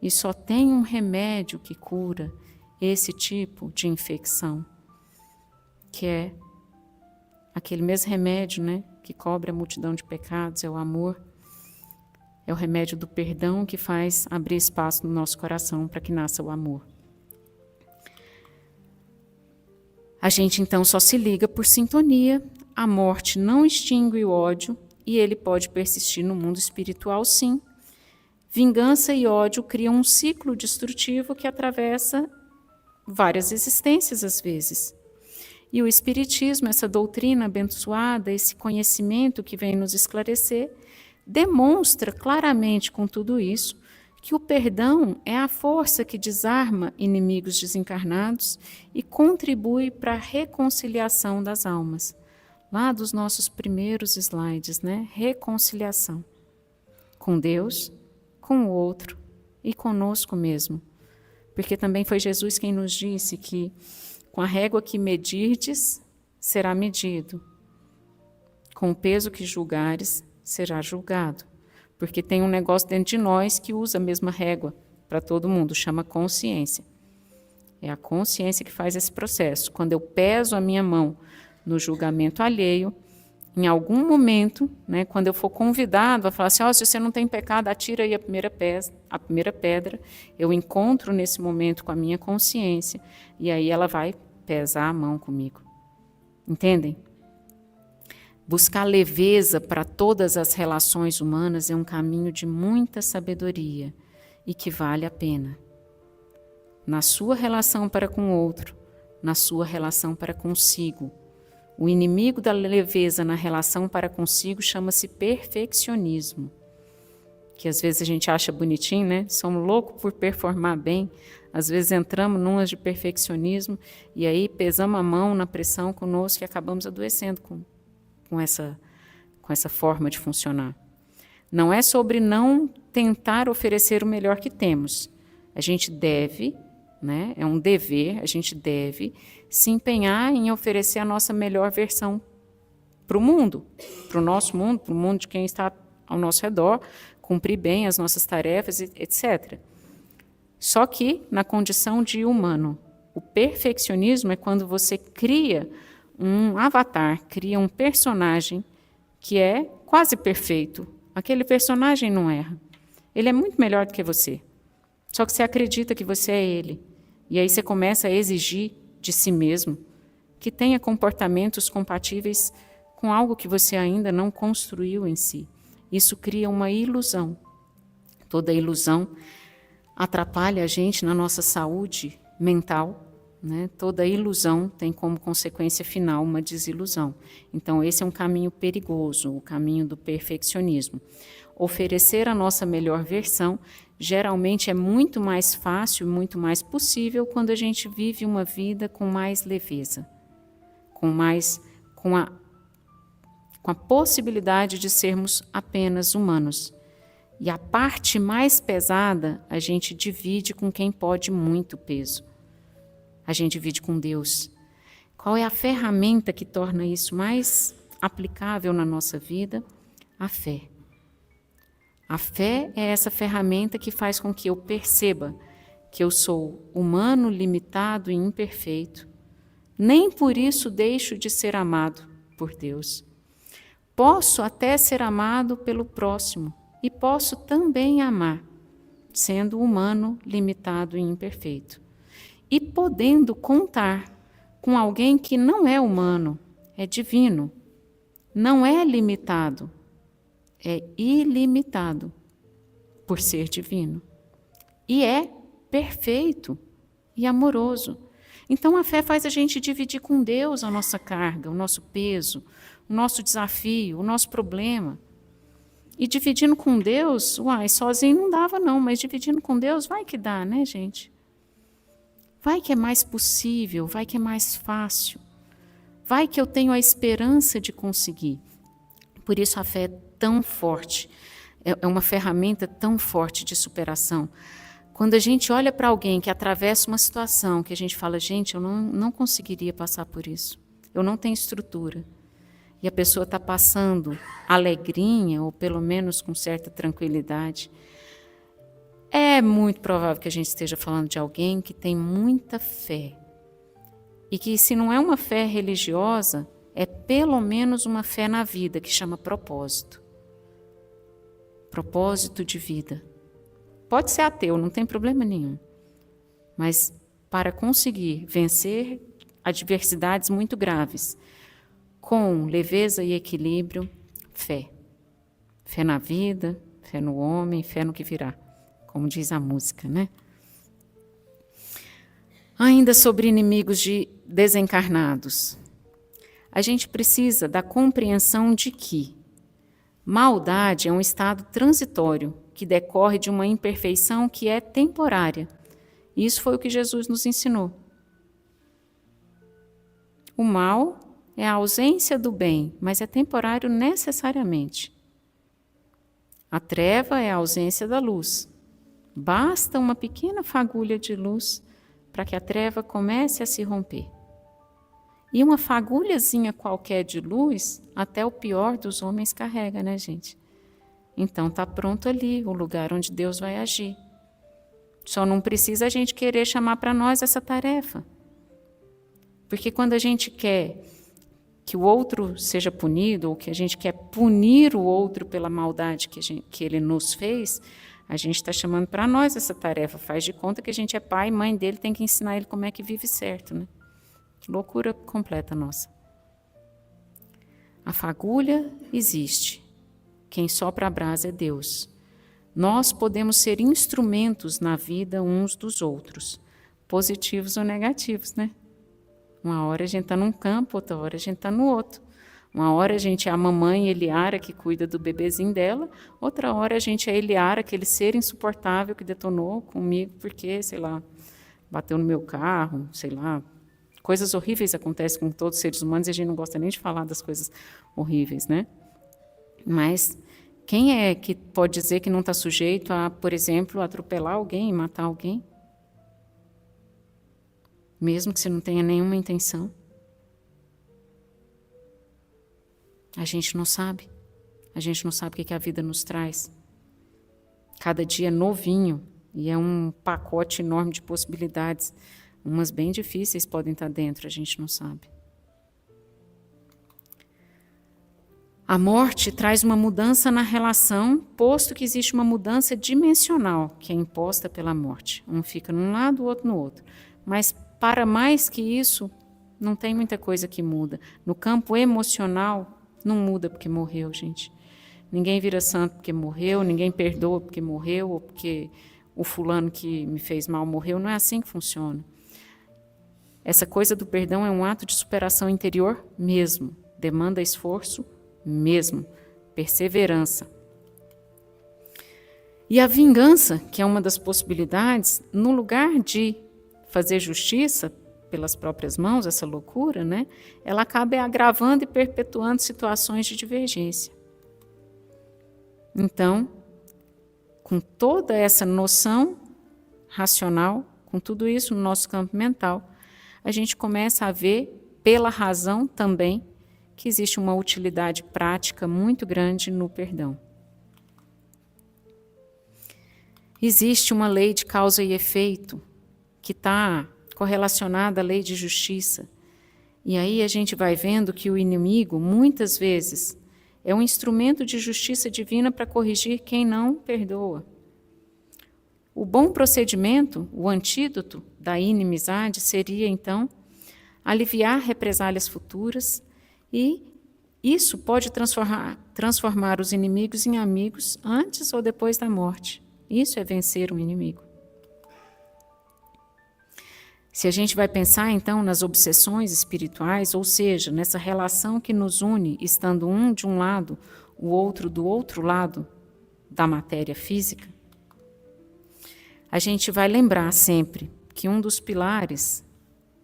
E só tem um remédio que cura esse tipo de infecção, que é aquele mesmo remédio, né, que cobre a multidão de pecados, é o amor. É o remédio do perdão que faz abrir espaço no nosso coração para que nasça o amor. A gente então só se liga por sintonia, a morte não extingue o ódio e ele pode persistir no mundo espiritual, sim. Vingança e ódio criam um ciclo destrutivo que atravessa várias existências às vezes. E o Espiritismo, essa doutrina abençoada, esse conhecimento que vem nos esclarecer, demonstra claramente com tudo isso que o perdão é a força que desarma inimigos desencarnados e contribui para a reconciliação das almas. Lá dos nossos primeiros slides, né? Reconciliação com Deus, com o outro e conosco mesmo. Porque também foi Jesus quem nos disse que com a régua que medirdes, será medido. Com o peso que julgares, será julgado. Porque tem um negócio dentro de nós que usa a mesma régua para todo mundo, chama consciência. É a consciência que faz esse processo. Quando eu peso a minha mão no julgamento alheio, em algum momento, né, quando eu for convidado a falar assim, se você não tem pecado, atira aí a primeira pedra, eu encontro nesse momento com a minha consciência, e aí ela vai pesar a mão comigo. Entendem? Buscar leveza para todas as relações humanas é um caminho de muita sabedoria e que vale a pena. Na sua relação para com o outro, na sua relação para consigo. O inimigo da leveza na relação para consigo chama-se perfeccionismo. Que às vezes a gente acha bonitinho, né? Somos loucos por performar bem. Às vezes entramos numas de perfeccionismo e aí pesamos a mão na pressão conosco e acabamos adoecendo com essa forma de funcionar. Não é sobre não tentar oferecer o melhor que temos. A gente deve, né? É um dever, a gente deve se empenhar em oferecer a nossa melhor versão para o mundo, para o nosso mundo, para o mundo de quem está ao nosso redor, cumprir bem as nossas tarefas, etc. Só que na condição de humano. O perfeccionismo é quando você cria um avatar, cria um personagem que é quase perfeito. Aquele personagem não erra. Ele é muito melhor do que você. Só que você acredita que você é ele. E aí você começa a exigir de si mesmo que tenha comportamentos compatíveis com algo que você ainda não construiu em si. Isso cria uma ilusão. Toda ilusão atrapalha a gente na nossa saúde mental, né? Toda ilusão tem como consequência final uma desilusão. Então, esse é um caminho perigoso, o caminho do perfeccionismo. Oferecer a nossa melhor versão geralmente é muito mais fácil, muito mais possível quando a gente vive uma vida com mais leveza, com a possibilidade de sermos apenas humanos. E a parte mais pesada a gente divide com quem pode muito peso. A gente divide com Deus. Qual é a ferramenta que torna isso mais aplicável na nossa vida? A fé. A fé é essa ferramenta que faz com que eu perceba que eu sou humano, limitado e imperfeito. Nem por isso deixo de ser amado por Deus. Posso até ser amado pelo próximo e posso também amar, sendo humano, limitado e imperfeito. E podendo contar com alguém que não é humano, é divino, não é limitado, é ilimitado por ser divino. E é perfeito e amoroso. Então a fé faz a gente dividir com Deus a nossa carga, o nosso peso, o nosso desafio, o nosso problema. E dividindo com Deus, sozinho não dava não, mas dividindo com Deus vai que dá, né, gente? Vai que é mais possível, vai que é mais fácil. Vai que eu tenho a esperança de conseguir. Por isso a fé é tão forte, é uma ferramenta tão forte de superação. Quando a gente olha para alguém que atravessa uma situação, que a gente fala, gente, eu não conseguiria passar por isso, eu não tenho estrutura, e a pessoa está passando alegrinha, ou pelo menos com certa tranquilidade, é muito provável que a gente esteja falando de alguém que tem muita fé, e que se não é uma fé religiosa, é pelo menos uma fé na vida, que chama propósito. Propósito de vida. Pode ser ateu, não tem problema nenhum. Mas para conseguir vencer adversidades muito graves, com leveza e equilíbrio, fé. Fé na vida, fé no homem, fé no que virá, como diz a música, né? Ainda sobre inimigos desencarnados. A gente precisa da compreensão de que maldade é um estado transitório que decorre de uma imperfeição que é temporária. Isso foi o que Jesus nos ensinou. O mal é a ausência do bem, mas é temporário necessariamente. A treva é a ausência da luz. Basta uma pequena fagulha de luz para que a treva comece a se romper. E uma fagulhazinha qualquer de luz, até o pior dos homens carrega, né, gente? Então está pronto ali o lugar onde Deus vai agir. Só não precisa a gente querer chamar para nós essa tarefa. Porque quando a gente quer que o outro seja punido, ou que a gente quer punir o outro pela maldade que ele nos fez, a gente está chamando para nós essa tarefa. Faz de conta que a gente é pai e mãe dele, tem que ensinar ele como é que vive certo, né? Loucura completa nossa. A fagulha existe. Quem sopra a brasa é Deus. Nós podemos ser instrumentos na vida uns dos outros, positivos ou negativos, né? Uma hora a gente está num campo, outra hora a gente está no outro. Uma hora a gente é a mamãe Eliara que cuida do bebezinho dela, outra hora a gente é Eliara, aquele ser insuportável que detonou comigo porque, sei lá, bateu no meu carro, sei lá. Coisas horríveis acontecem com todos os seres humanos e a gente não gosta nem de falar das coisas horríveis, né? Mas quem é que pode dizer que não está sujeito a, por exemplo, atropelar alguém e matar alguém? Mesmo que você não tenha nenhuma intenção. A gente não sabe. A gente não sabe o que a vida nos traz. Cada dia é novinho e é um pacote enorme de possibilidades. Umas bem difíceis podem estar dentro, a gente não sabe. A morte traz uma mudança na relação, posto que existe uma mudança dimensional, que é imposta pela morte. Um fica num lado, o outro no outro. Mas, para mais que isso, não tem muita coisa que muda. No campo emocional, não muda porque morreu, gente. Ninguém vira santo porque morreu, ninguém perdoa porque morreu, ou porque o fulano que me fez mal morreu. Não é assim que funciona. Essa coisa do perdão é um ato de superação interior mesmo. Demanda esforço mesmo. Perseverança. E a vingança, que é uma das possibilidades, no lugar de fazer justiça pelas próprias mãos, essa loucura, né? Ela acaba agravando e perpetuando situações de divergência. Então, com toda essa noção racional, com tudo isso no nosso campo mental, a gente começa a ver, pela razão também, que existe uma utilidade prática muito grande no perdão. Existe uma lei de causa e efeito que está correlacionada à lei de justiça. E aí a gente vai vendo que o inimigo, muitas vezes, é um instrumento de justiça divina para corrigir quem não perdoa. O bom procedimento, o antídoto da inimizade seria, então, aliviar represálias futuras e isso pode transformar os inimigos em amigos antes ou depois da morte. Isso é vencer um inimigo. Se a gente vai pensar, então, nas obsessões espirituais, ou seja, nessa relação que nos une, estando um de um lado, o outro do outro lado da matéria física, a gente vai lembrar sempre que um dos pilares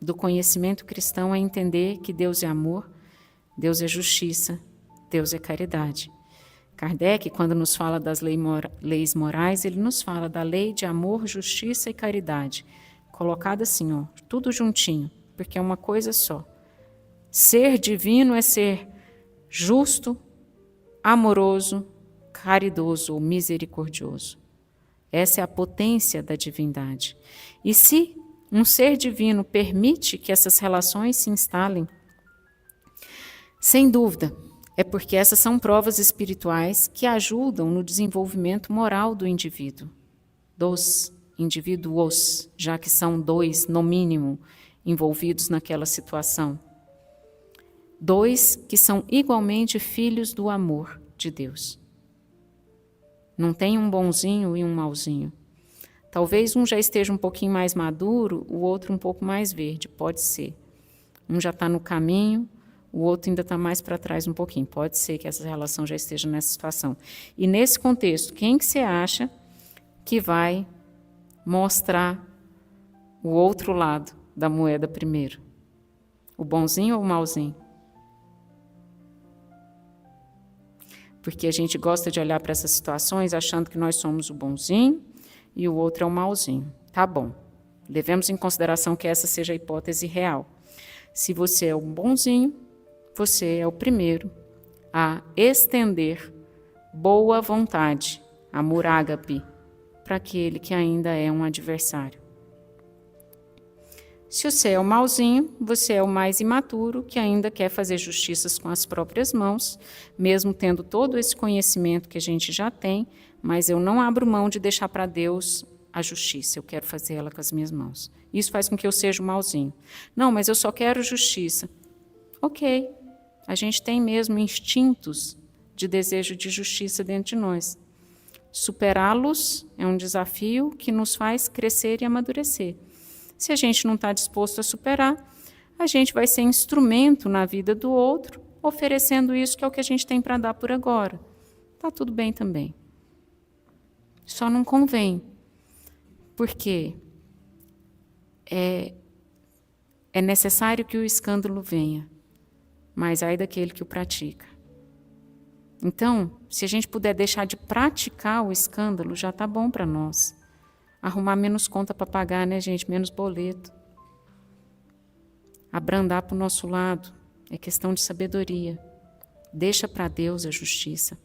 do conhecimento cristão é entender que Deus é amor, Deus é justiça, Deus é caridade. Kardec, quando nos fala das leis morais, ele nos fala da lei de amor, justiça e caridade, colocada assim, ó, tudo juntinho, porque é uma coisa só. Ser divino é ser justo, amoroso, caridoso ou misericordioso. Essa é a potência da divindade. E se um ser divino permite que essas relações se instalem, sem dúvida, é porque essas são provas espirituais que ajudam no desenvolvimento moral do indivíduo, dos indivíduos, já que são dois, no mínimo, envolvidos naquela situação. Dois que são igualmente filhos do amor de Deus. Não tem um bonzinho e um mauzinho. Talvez um já esteja um pouquinho mais maduro, o outro um pouco mais verde, pode ser. Um já está no caminho, o outro ainda está mais para trás um pouquinho. Pode ser que essa relação já esteja nessa situação. E nesse contexto, quem que você acha que vai mostrar o outro lado da moeda primeiro? O bonzinho ou o malzinho? Porque a gente gosta de olhar para essas situações achando que nós somos o bonzinho e o outro é o malzinho. Tá bom. Levemos em consideração que essa seja a hipótese real. Se você é o bonzinho, você é o primeiro a estender boa vontade, amor ágape, para aquele que ainda é um adversário. Se você é o malzinho, você é o mais imaturo, que ainda quer fazer justiças com as próprias mãos, mesmo tendo todo esse conhecimento que a gente já tem, mas eu não abro mão de deixar para Deus a justiça, eu quero fazer ela com as minhas mãos. Isso faz com que eu seja o malzinho. Não, mas eu só quero justiça. Ok, a gente tem mesmo instintos de desejo de justiça dentro de nós. Superá-los é um desafio que nos faz crescer e amadurecer. Se a gente não está disposto a superar, a gente vai ser instrumento na vida do outro, oferecendo isso que é o que a gente tem para dar por agora. Está tudo bem também. Só não convém, porque é necessário que o escândalo venha, mas ai daquele que o pratica. Então, se a gente puder deixar de praticar o escândalo, já está bom para nós. Arrumar menos conta para pagar, né, gente? Menos boleto. Abrandar para o nosso lado. É questão de sabedoria. Deixa para Deus a justiça.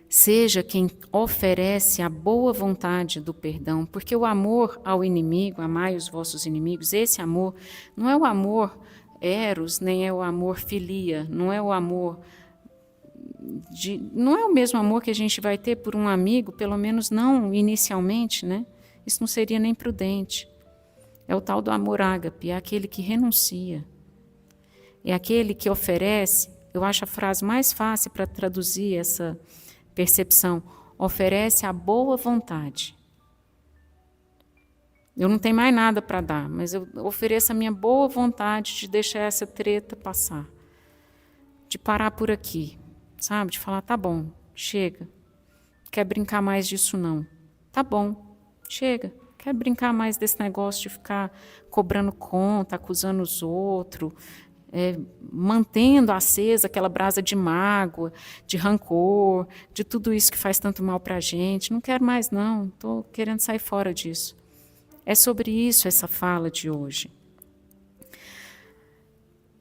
Seja quem oferece a boa vontade do perdão, porque o amor ao inimigo, amai os vossos inimigos, esse amor não é o amor eros, nem é o amor filia, não é o amor... não é o mesmo amor que a gente vai ter por um amigo, pelo menos não inicialmente, né? Isso não seria nem prudente. É o tal do amor ágape, é aquele que renuncia. É aquele que oferece, eu acho a frase mais fácil para traduzir essa percepção, oferece a boa vontade. Eu não tenho mais nada para dar, mas eu ofereço a minha boa vontade de deixar essa treta passar, de parar por aqui. Sabe, de falar, tá bom, chega, quer brincar mais disso não, tá bom, chega, quer brincar mais desse negócio de ficar cobrando conta, acusando os outros, mantendo acesa aquela brasa de mágoa, de rancor, de tudo isso que faz tanto mal para a gente, não quero mais não, estou querendo sair fora disso. É sobre isso essa fala de hoje.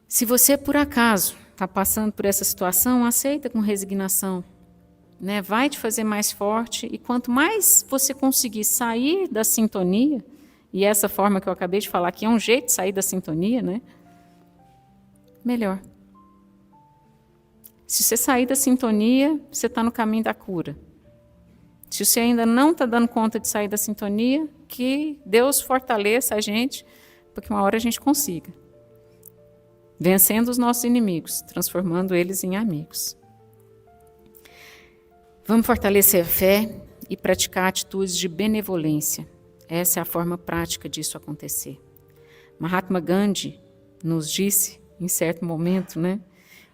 Se você, por acaso, está passando por essa situação, aceita com resignação. Né? Vai te fazer mais forte e quanto mais você conseguir sair da sintonia, e essa forma que eu acabei de falar aqui é um jeito de sair da sintonia, né? Melhor. Se você sair da sintonia, você está no caminho da cura. Se você ainda não está dando conta de sair da sintonia, que Deus fortaleça a gente, porque uma hora a gente consiga. Vencendo os nossos inimigos, transformando eles em amigos. Vamos fortalecer a fé e praticar atitudes de benevolência. Essa é a forma prática disso acontecer. Mahatma Gandhi nos disse, em certo momento, né,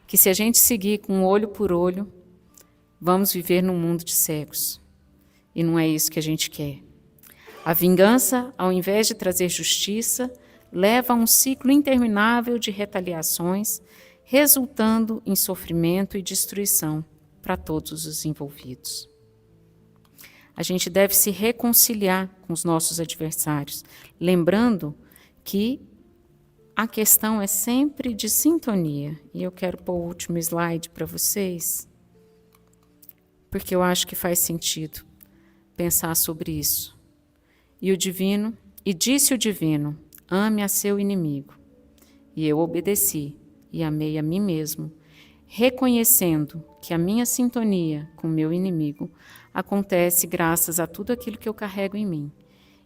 que se a gente seguir com olho por olho, vamos viver num mundo de cegos. E não é isso que a gente quer. A vingança, ao invés de trazer justiça, leva a um ciclo interminável de retaliações, resultando em sofrimento e destruição para todos os envolvidos. A gente deve se reconciliar com os nossos adversários, lembrando que a questão é sempre de sintonia. E eu quero pôr o último slide para vocês, porque eu acho que faz sentido pensar sobre isso. E disse o divino, ame a seu inimigo. E eu obedeci e amei a mim mesmo, reconhecendo que a minha sintonia com o meu inimigo acontece graças a tudo aquilo que eu carrego em mim.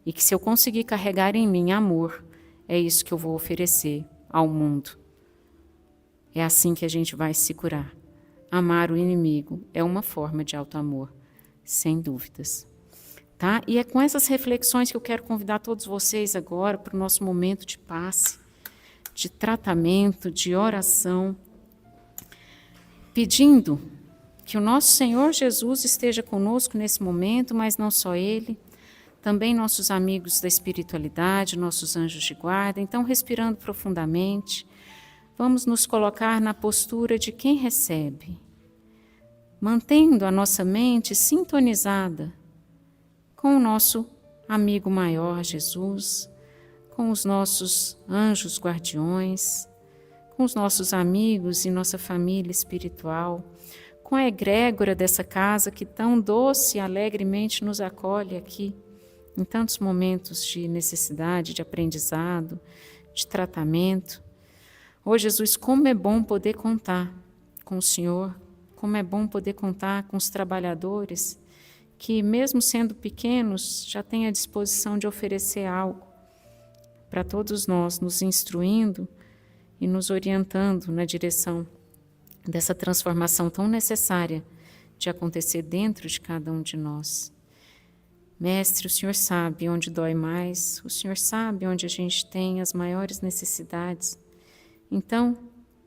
E que se eu conseguir carregar em mim amor, é isso que eu vou oferecer ao mundo. É assim que a gente vai se curar. Amar o inimigo é uma forma de auto-amor, sem dúvidas. Tá? E é com essas reflexões que eu quero convidar todos vocês agora para o nosso momento de passe. de tratamento, de oração, pedindo que o nosso Senhor Jesus esteja conosco nesse momento, mas não só Ele, também nossos amigos da espiritualidade, nossos anjos de guarda. Então, respirando profundamente, vamos nos colocar na postura de quem recebe, mantendo a nossa mente sintonizada com o nosso amigo maior, Jesus, com os nossos anjos guardiões, com os nossos amigos e nossa família espiritual, com a egrégora dessa casa que tão doce e alegremente nos acolhe aqui, em tantos momentos de necessidade, de aprendizado, de tratamento. Ô Jesus, como é bom poder contar com o Senhor, como é bom poder contar com os trabalhadores que, mesmo sendo pequenos, já têm a disposição de oferecer algo para todos nós, nos instruindo e nos orientando na direção dessa transformação tão necessária de acontecer dentro de cada um de nós. Mestre, o Senhor sabe onde dói mais, o Senhor sabe onde a gente tem as maiores necessidades. Então,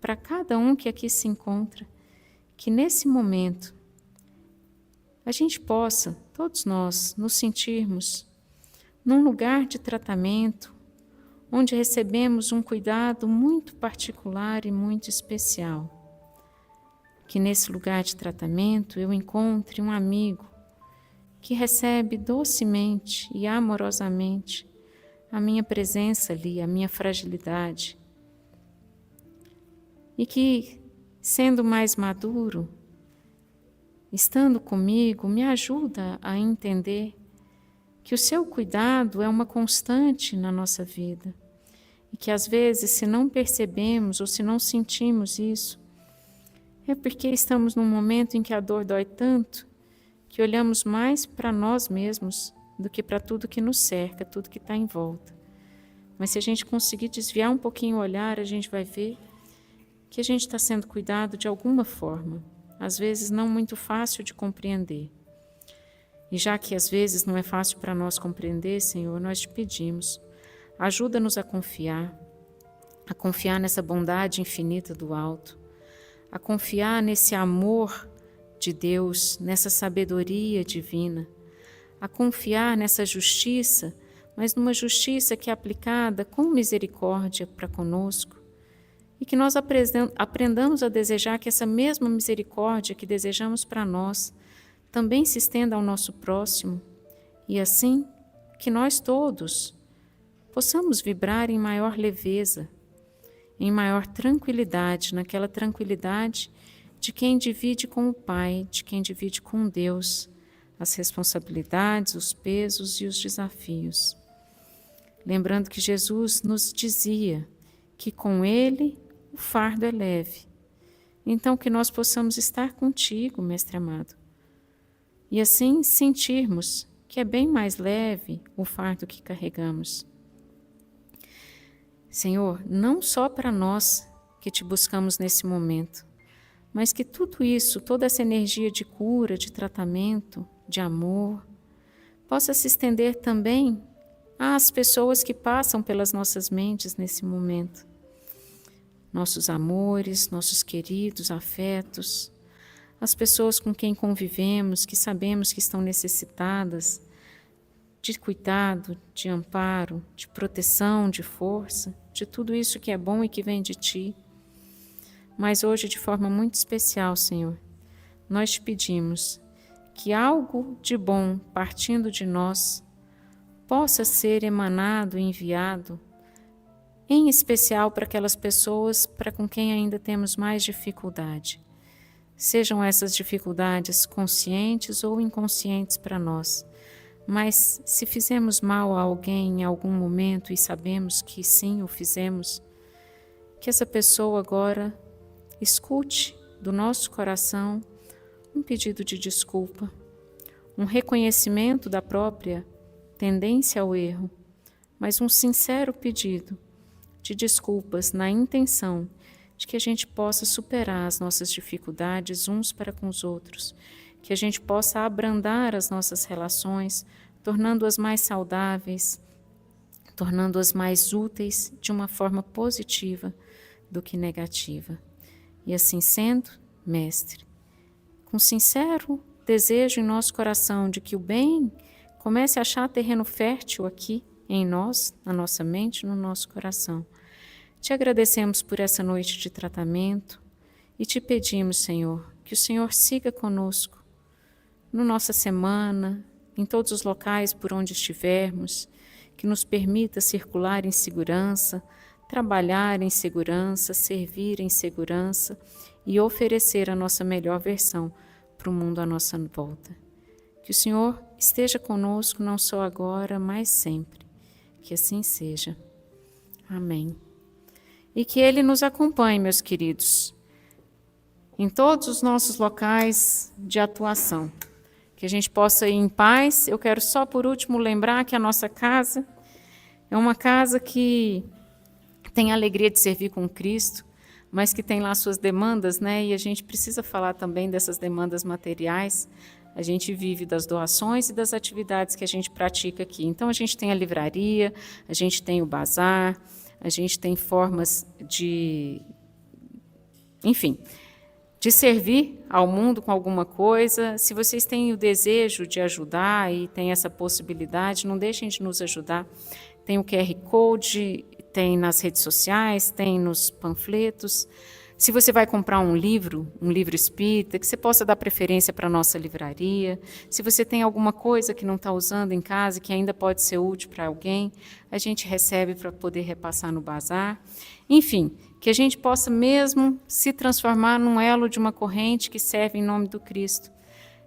para cada um que aqui se encontra, que nesse momento a gente possa, todos nós, nos sentirmos num lugar de tratamento, onde recebemos um cuidado muito particular e muito especial. Que nesse lugar de tratamento eu encontre um amigo que recebe docemente e amorosamente a minha presença ali, a minha fragilidade. E que, sendo mais maduro, estando comigo, me ajuda a entender que o seu cuidado é uma constante na nossa vida. E que às vezes, se não percebemos ou se não sentimos isso, é porque estamos num momento em que a dor dói tanto que olhamos mais para nós mesmos do que para tudo que nos cerca, tudo que está em volta. Mas se a gente conseguir desviar um pouquinho o olhar, a gente vai ver que a gente está sendo cuidado de alguma forma, às vezes não muito fácil de compreender. E já que às vezes não é fácil para nós compreender, Senhor, nós te pedimos, ajuda-nos a confiar nessa bondade infinita do alto, a confiar nesse amor de Deus, nessa sabedoria divina, a confiar nessa justiça, mas numa justiça que é aplicada com misericórdia para conosco, e que nós aprendamos a desejar que essa mesma misericórdia que desejamos para nós também se estenda ao nosso próximo, e assim que nós todos possamos vibrar em maior leveza, em maior tranquilidade, naquela tranquilidade de quem divide com o Pai, de quem divide com Deus as responsabilidades, os pesos e os desafios. Lembrando que Jesus nos dizia que com Ele o fardo é leve. Então que nós possamos estar contigo, Mestre amado, e assim sentirmos que é bem mais leve o fardo que carregamos. Senhor, não só para nós que te buscamos nesse momento, mas que tudo isso, toda essa energia de cura, de tratamento, de amor, possa se estender também às pessoas que passam pelas nossas mentes nesse momento. Nossos amores, nossos queridos afetos, as pessoas com quem convivemos, que sabemos que estão necessitadas de cuidado, de amparo, de proteção, de força, de tudo isso que é bom e que vem de Ti. Mas hoje, de forma muito especial, Senhor, nós te pedimos que algo de bom partindo de nós possa ser emanado e enviado, em especial para aquelas pessoas para com quem ainda temos mais dificuldade. Sejam essas dificuldades conscientes ou inconscientes para nós. Mas se fizemos mal a alguém em algum momento e sabemos que sim, o fizemos, que essa pessoa agora escute do nosso coração um pedido de desculpa, um reconhecimento da própria tendência ao erro, mas um sincero pedido de desculpas na intenção de que a gente possa superar as nossas dificuldades uns para com os outros, que a gente possa abrandar as nossas relações, tornando-as mais saudáveis, tornando-as mais úteis de uma forma positiva do que negativa. E assim sendo, Mestre, com sincero desejo em nosso coração de que o bem comece a achar terreno fértil aqui em nós, na nossa mente, no nosso coração. Te agradecemos por essa noite de tratamento e te pedimos, Senhor, que o Senhor siga conosco na nossa semana, em todos os locais por onde estivermos, que nos permita circular em segurança, trabalhar em segurança, servir em segurança e oferecer a nossa melhor versão para o mundo à nossa volta. Que o Senhor esteja conosco não só agora, mas sempre. Que assim seja. Amém. E que Ele nos acompanhe, meus queridos, em todos os nossos locais de atuação. Que a gente possa ir em paz. Eu quero só por último lembrar que a nossa casa é uma casa que tem a alegria de servir com Cristo, mas que tem lá suas demandas, né? E a gente precisa falar também dessas demandas materiais. A gente vive das doações e das atividades que a gente pratica aqui. Então, a gente tem a livraria, a gente tem o bazar, a gente tem formas de, enfim, de servir ao mundo com alguma coisa. Se vocês têm o desejo de ajudar e têm essa possibilidade, não deixem de nos ajudar. Tem o QR Code, tem nas redes sociais, tem nos panfletos. Se você vai comprar um livro espírita, que você possa dar preferência para a nossa livraria. Se você tem alguma coisa que não está usando em casa, que ainda pode ser útil para alguém, a gente recebe para poder repassar no bazar. Enfim, que a gente possa mesmo se transformar num elo de uma corrente que serve em nome do Cristo.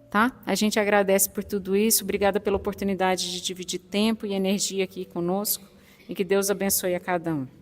Tá? A gente agradece por tudo isso, obrigada pela oportunidade de dividir tempo e energia aqui conosco, e que Deus abençoe a cada um.